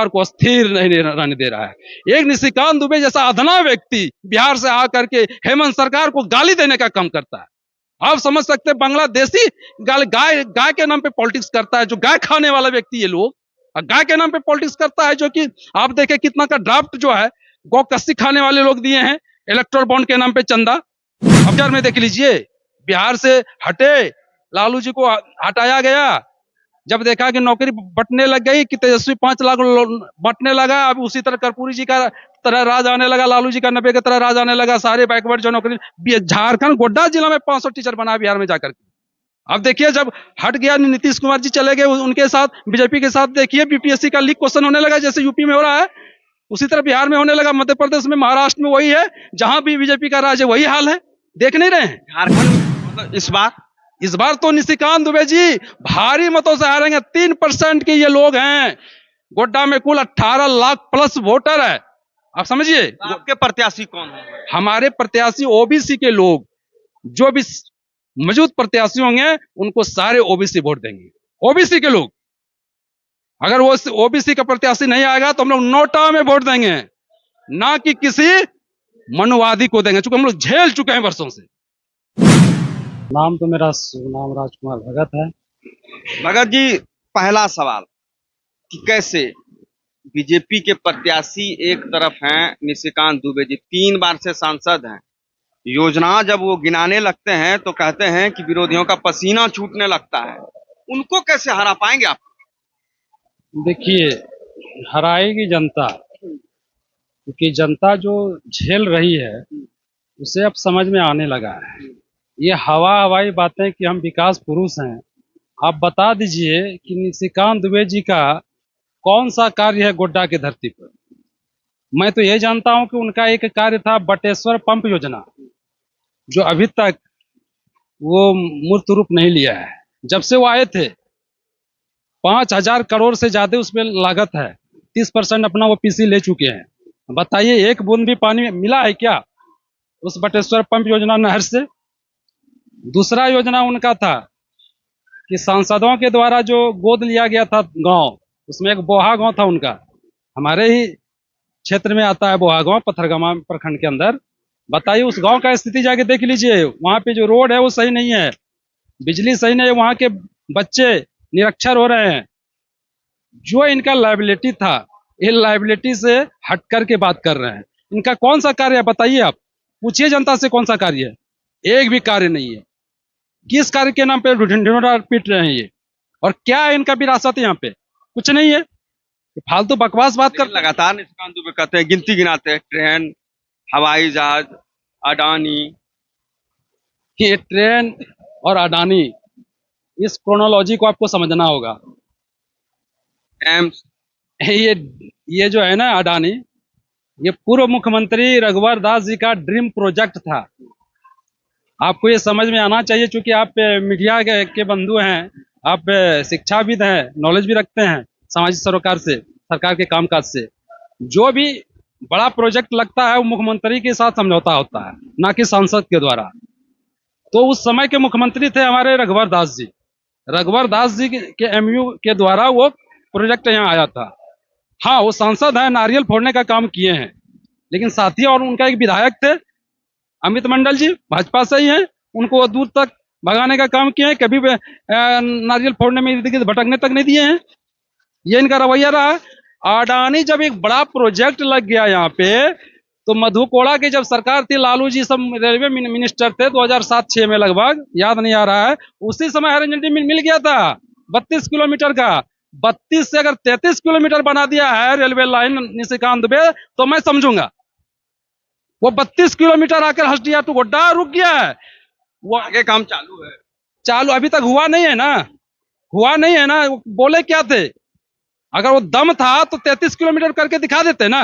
सरकार को स्थिर नहीं रहने दे रहा है। एक निशिकांत दुबे जैसा अधना व्यक्ति बिहार से आकर के हेमंत सरकार को गाली देने का काम करता है। आप समझ सकते हैं, बांग्लादेशी गाय गाय के नाम पे पॉलिटिक्स करता है, जो गाय खाने वाला व्यक्ति ये लोग गाय के नाम पे पॉलिटिक्स करता है। जो कि आप देखें कितना का ड्राफ्ट जो है गौ कस्सी खाने वाले लोग दिए हैं इलेक्ट्रोल बॉन्ड के नाम पे चंदा। अब यार में देख लीजिए, बिहार से हटे, लालू जी को हटाया गया, जब देखा कि नौकरी बंटने लग गई कि तेजस्वी 5 लाख बंटने लगा, अब उसी तरह कर्पूरी जी का तरह राज आने लगा, लालू जी का 90 की तरह राज आने लगा। सारे बैकवर्ड जो नौकरी, झारखंड गोड्डा जिला में 500 टीचर बना बिहार में जाकर के। अब देखिए जब हट गया, नीतीश कुमार जी चले गए उनके साथ, बीजेपी के साथ, देखिए बीपीएससी का लीक क्वेश्चन होने लगा, जैसे यूपी में हो रहा है उसी तरह बिहार में होने लगा, मध्य प्रदेश में, महाराष्ट्र में वही है, जहां भी बीजेपी का राज है वही हाल है। देख नहीं रहे हैं झारखंड इस बार तो निशिकांत दुबे जी भारी मतों से हारेंगे। 3% के ये लोग हैं, गोड्डा में कुल 18 लाख प्लस वोटर है। आप समझिए, तो आपके प्रत्याशी कौन है? हमारे प्रत्याशी ओबीसी के लोग, जो भी मौजूद प्रत्याशी होंगे उनको सारे ओबीसी वोट देंगे। ओबीसी के लोग, अगर वो ओबीसी का प्रत्याशी नहीं आएगा तो हम लोग नोटा में वोट देंगे, ना कि किसी मनुवादी को देंगे, चूंकि हम लोग झेल चुके हैं वर्षों से। नाम तो मेरा नाम राजकुमार भगत है। भगत जी, पहला सवाल कि कैसे बीजेपी के प्रत्याशी एक तरफ हैं निशिकांत दुबे जी, 3 बार से सांसद हैं, योजना जब वो गिनाने लगते हैं तो कहते हैं कि विरोधियों का पसीना छूटने लगता है, उनको कैसे हरा पाएंगे आप? देखिए, हराएगी जनता, क्योंकि जनता जो झेल रही है उसे अब समझ में आने लगा है। ये हवाई बातें कि हम विकास पुरुष हैं, आप बता दीजिए कि निशिकांत दुबे जी का कौन सा कार्य है गोड्डा की धरती पर। मैं तो ये जानता हूं कि उनका एक कार्य था बटेश्वर पंप योजना, जो अभी तक वो मूर्त रूप नहीं लिया है। जब से वो आए थे 5,000 करोड़ से ज्यादा उसमें लागत है, 30% अपना वो पीसी ले चुके हैं। बताइए, एक बूंद भी पानी मिला है क्या उस बटेश्वर पंप योजना नहर से? दूसरा योजना उनका था कि सांसदों के द्वारा जो गोद लिया गया था गांव, उसमें एक बोहा गांव था उनका, हमारे ही क्षेत्र में आता है बोहा गांव, पत्थरगामा प्रखंड के अंदर। बताइए, उस गांव का स्थिति जाके देख लीजिए, वहां पे जो रोड है वो सही नहीं है, बिजली सही नहीं है, वहां के बच्चे निरक्षर हो रहे हैं। जो इनका लायबिलिटी था, ये लायबिलिटी से हट करके बात कर रहे हैं। इनका कौन सा कार्य है बताइए, आप पूछिए जनता से कौन सा कार्य है? एक भी कार्य नहीं है। किस कार्य के नाम पे ढिंढोरा पीट रहे हैं ये? और क्या है इनका विरासत? यहाँ पे कुछ नहीं है, फालतू बकवास बात कर। लगातार निशिकांत दुबे कहते हैं, गिनती गिनाते हैं, ट्रेन, हवाई जहाज, अडानी। ये ट्रेन और अडानी, इस क्रोनोलॉजी को आपको समझना होगा। एम्स, ये जो है ना अडानी, ये पूर्व मुख्यमंत्री रघुवर दास जी का ड्रीम प्रोजेक्ट था। आपको ये समझ में आना चाहिए, क्योंकि आप मीडिया के बंधु हैं, आप शिक्षाविद हैं, नॉलेज भी रखते हैं सामाजिक सरोकार से, सरकार के कामकाज से। जो भी बड़ा प्रोजेक्ट लगता है वो मुख्यमंत्री के साथ समझौता होता है, ना कि सांसद के द्वारा। तो उस समय के मुख्यमंत्री थे हमारे रघुवर दास जी। रघुवर दास जी के एमयू के द्वारा वो प्रोजेक्ट यहाँ आया था। हाँ, वो सांसद है, नारियल फोड़ने का काम किए हैं, लेकिन साथी और उनका एक विधायक थे अमित मंडल जी, भाजपा से ही हैं, उनको दूर तक भगाने का काम किए हैं, कभी नारियल फोड़ने में इर्द गिर्द भटकने तक नहीं दिए हैं। ये इनका रवैया रहा। अडानी जब एक बड़ा प्रोजेक्ट लग गया यहाँ पे, तो मधु कोड़ा की जब सरकार थी, लालू जी सब रेलवे मिनिस्टर थे 2007-06 में लगभग, याद नहीं आ रहा है, उसी समय हर एजेंसी मिल गया था 32 किलोमीटर का। 32 से अगर 33 किलोमीटर बना दिया है रेलवे लाइन निशिकांत दुबे, तो मैं समझूंगा। वो 32 किलोमीटर आकर हसदिया टू गोड्डा रुक गया है, वो आगे काम चालू है। चालू अभी तक हुआ नहीं है ना, हुआ नहीं है ना। बोले क्या थे, अगर वो दम था तो 33 किलोमीटर करके दिखा देते ना।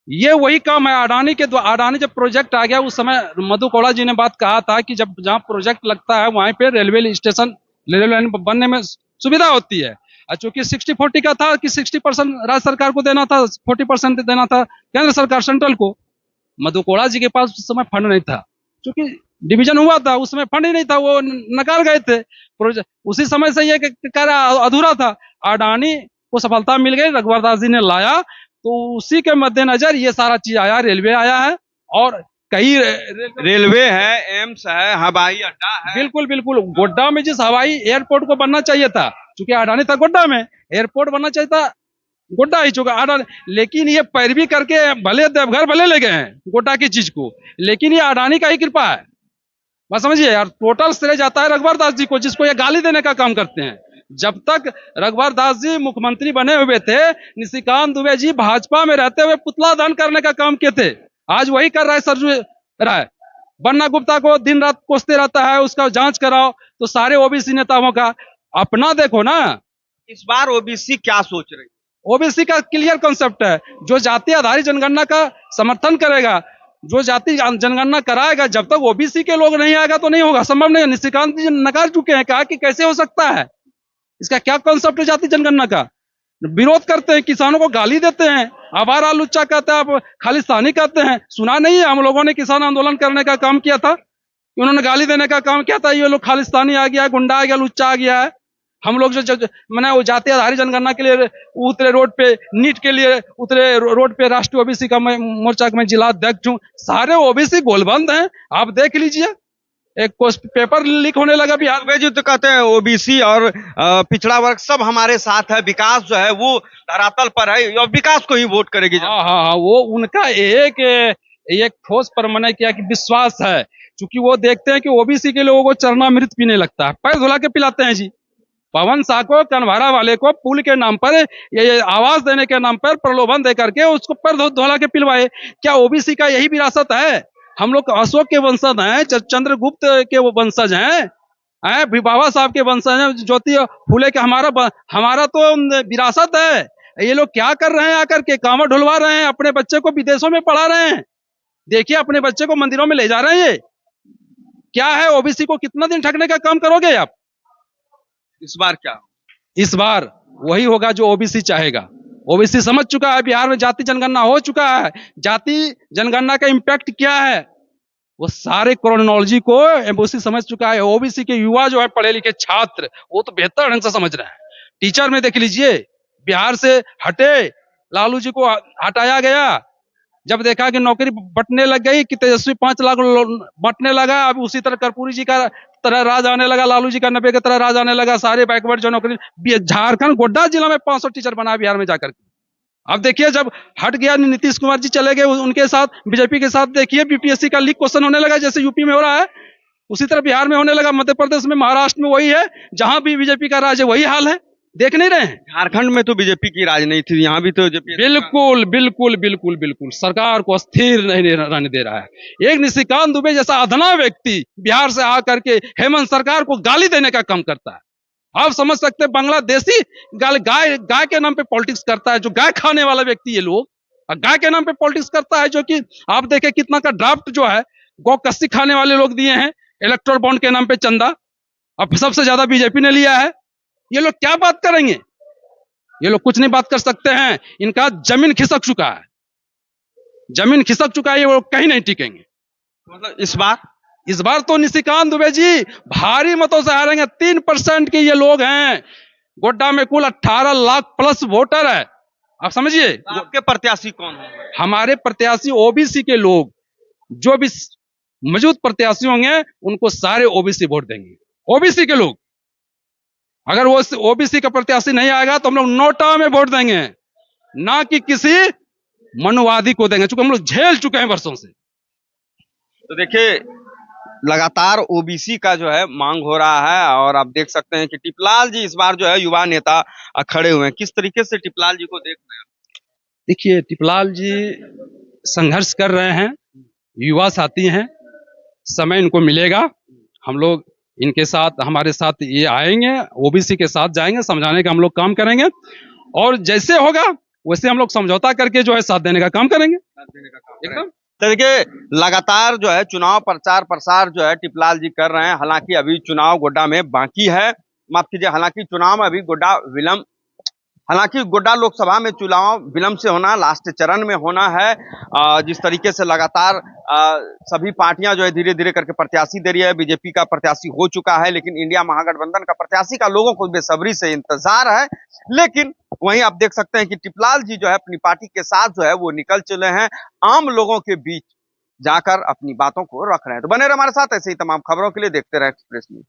ये वही काम है अडानी के द्वारा। अडानी जब प्रोजेक्ट आ गया, उस समय मधु कोड़ा जी ने बात कहा था कि जब जहां प्रोजेक्ट लगता है वहां पे रेलवे स्टेशन, रेलवे लाइन बनने में सुविधा होती है। और चूंकि 60-40 का था कि 60% राज्य सरकार को देना था, 40% देना था केंद्र सरकार सेंट्रल को। मधु कोड़ा जी के पास उस समय फंड नहीं था, क्योंकि डिवीजन हुआ था, उसमें फंड ही नहीं था, वो नकार गए थे प्रोजेक्ट। उसी समय से ये कार्य अधूरा था। अडानी आपको सफलता मिल गई, रघुवर दास जी ने लाया, तो उसी के मद्देनजर ये सारा चीज आया, रेलवे आया है और कई रेलवे है, एम्स है, हवाई अड्डा है। बिल्कुल बिल्कुल। गोड्डा में जिस हवाई एयरपोर्ट को बनना चाहिए था, क्योंकि अडानी था गोड्डा में, एयरपोर्ट बनना चाहिए था गोड्डा ही चुका अडानी, लेकिन ये पैरवी करके भले देवघर भले ले गए हैं गोड्डा की चीज को, लेकिन ये अडानी का ही कृपा है। बस समझिए यार, टोटल श्रेय जाता है रघुवर दास जी को, जिसको ये गाली देने का काम करते हैं। जब तक रघुवर दास जी मुख्यमंत्री बने हुए थे, निशिकांत दुबे जी भाजपा में रहते हुए पुतला दहन करने का काम किए थे। आज वही कर रहा है सरजू राय। बन्ना गुप्ता को दिन रात कोसते रहता है, उसका जांच कराओ। तो सारे ओबीसी नेताओं का अपना देखो ना। इस बार ओबीसी क्या सोच रही है? ओबीसी का क्लियर कॉन्सेप्ट है, जो जाति आधारित जनगणना का समर्थन करेगा, जो जाति जनगणना कराएगा, जब तक ओबीसी के लोग नहीं आएगा तो नहीं होगा, संभव नहीं है। निशिकांत जी नकार चुके हैं, कहा कि कैसे हो सकता है, इसका क्या कॉन्सेप्ट है जाति जनगणना का। विरोध करते हैं, किसानों को गाली देते हैं, आवारा लुच्चा कहते हैं, आप खालिस्तानी कहते हैं। सुना नहीं है, हम लोगों ने किसान आंदोलन करने का काम किया था, उन्होंने गाली देने का काम किया था, ये लोग खालिस्तानी आ गया, गुंडा आ गया, लुच्चा आ गया है। हम लोग जो मैंने वो जाति आधारित जनगणना के लिए उतरे रोड पे, नीट के लिए उतरे रोड पे, राष्ट्रीय ओबीसी का मैं मोर्चा का मैं जिला अध्यक्ष हूँ। सारे ओबीसी गोलबंद हैं, आप देख लीजिए। एक पेपर लीक होने लगा बिहार में। जी तो कहते हैं ओबीसी और पिछड़ा वर्ग सब हमारे साथ है, विकास जो है वो धरातल पर है और विकास को ही वोट करेगी। हाँ हाँ हाँ, वो उनका एक ठोस प्रमाण किया कि विश्वास है, क्योंकि वो देखते हैं कि ओबीसी के लोगों को चरणामृत पीने लगता है, पैर धुला के पिलाते हैं जी। पवन शाह को, कनवारा वाले को पुल के नाम पर, ये आवाज देने के नाम पर प्रलोभन दे करके उसको पैर धुला के पिलवाए। क्या ओबीसी का यही विरासत है? हम लोग अशोक के वंशज हैं, चंद्रगुप्त के वो वंशज हैं, बाबा साहब के वंशज हैं, ज्योति फूले के। हमारा तो विरासत है। ये लोग क्या कर रहे हैं, आकर के कांवड़ ढुलवा रहे हैं, अपने बच्चे को विदेशों में पढ़ा रहे हैं। देखिए, अपने बच्चे को मंदिरों में ले जा रहे हैं। ये क्या है? ओबीसी को कितना दिन ठगने का काम करोगे आप? इस बार क्या? इस बार वही होगा जो ओबीसी चाहेगा। ओबीसी समझ चुका है, बिहार में जाति जनगणना हो चुका है, जाति जनगणना का इंपैक्ट क्या है, वो सारे क्रोनोलॉजी को ओबीसी समझ चुका है। ओबीसी के युवा जो है, पढ़े लिखे छात्र, वो तो बेहतर ढंग से समझ रहे हैं। टीचर में देख लीजिए, बिहार से हटे, लालू जी को हटाया गया, जब देखा कि नौकरी बंटने लग गई, कि तेजस्वी 5 लाख बंटने लगा, अब उसी तरह कर्पूरी जी का तरह राज आने लगा, लालू जी का 90 की तरह राज आने लगा। सारे बैकवर्ड जो नौकरी, झारखंड गोड्डा जिला में 500 टीचर बना बिहार में जाकर के। अब देखिए, जब हट गया, नीतीश कुमार जी चले गए, उनके साथ बीजेपी के साथ देखिए बीपीएससी का लीक क्वेश्चन होने लगा, जैसे यूपी में हो रहा है उसी तरह बिहार में होने लगा, मध्य प्रदेश में, महाराष्ट्र में वही है, जहां भी बीजेपी का राज है वही हाल है। देख नहीं रहे हैं? झारखंड में तो बीजेपी की राजनीति थी, यहाँ भी तो बिल्कुल बिल्कुल बिल्कुल बिल्कुल सरकार को अस्थिर नहीं रहने दे रहा है। एक निशिकांत दुबे जैसा अधना व्यक्ति बिहार से आकर के हेमंत सरकार को गाली देने का काम करता है। आप समझ सकते हैं, बांग्लादेशी गाय के नाम पे पॉलिटिक्स करता है, जो गाय खाने वाला व्यक्ति ये लोग, गाय के नाम पे पॉलिटिक्स करता है, जो कि आप देखें कितना का ड्राफ्ट जो है गौ कस्सी खाने वाले लोग दिए हैं, इलेक्ट्रोल बॉन्ड के नाम पे चंदा, अब सबसे ज्यादा बीजेपी ने लिया है। ये लोग क्या बात करेंगे? ये लोग कुछ नहीं बात कर सकते हैं, इनका जमीन खिसक चुका है, जमीन खिसक चुका है, ये लोग कहीं नहीं टिकेंगे। मतलब इस बार तो निशिकांत दुबे जी भारी मतों से हारेंगे। 3% के ये लोग हैं, गोड्डा में कुल 18 लाख प्लस वोटर है, आप समझिए। आपके प्रत्याशी कौन है? हमारे प्रत्याशी ओबीसी के लोग, जो भी मौजूद प्रत्याशी होंगे उनको सारे ओबीसी वोट देंगे। ओबीसी के लोग, अगर वो ओबीसी का प्रत्याशी नहीं आएगा तो हम लोग नोटा में वोट देंगे, ना कि किसी मनुवादी को देंगे, चूंकि हम लोग झेल चुके हैं वर्षों से। तो देखिए, लगातार ओबीसी का जो है मांग हो रहा है और आप देख सकते हैं कि टिपलाल जी इस बार जो है युवा नेता खड़े हुए हैं। किस तरीके से टिपलाल जी को देख रहे हैं? देखिए, टिपलाल जी संघर्ष कर रहे हैं, युवा साथी हैं, समय इनको मिलेगा, हम लोग इनके साथ, हमारे साथ ये आएंगे, ओबीसी के साथ जाएंगे, समझाने का हम लोग काम करेंगे, और जैसे होगा वैसे हम लोग समझौता करके जो है साथ देने का काम करेंगे। एकदम देखिए, लगातार जो है चुनाव प्रचार प्रसार जो है टिपलाल जी कर रहे हैं। हालांकि अभी चुनाव गोड्डा में बाकी है, माफ कीजिए, हालांकि चुनाव में अभी गोड्डा विलंब हालांकि गोड्डा लोकसभा में चुनाव विलंब से होना, लास्ट चरण में होना है। जिस तरीके से लगातार सभी पार्टियां जो है धीरे धीरे करके प्रत्याशी दे रही है। बीजेपी का प्रत्याशी हो चुका है, लेकिन इंडिया महागठबंधन का प्रत्याशी का लोगों को बेसब्री से इंतजार है। लेकिन वहीं आप देख सकते हैं कि टिपलाल जी जो है अपनी पार्टी के साथ जो है वो निकल चले हैं, आम लोगों के बीच जाकर अपनी बातों को रख रहे हैं। तो बने रहे हमारे साथ, ऐसे ही तमाम खबरों के लिए देखते रहे एक्सप्रेस न्यूज।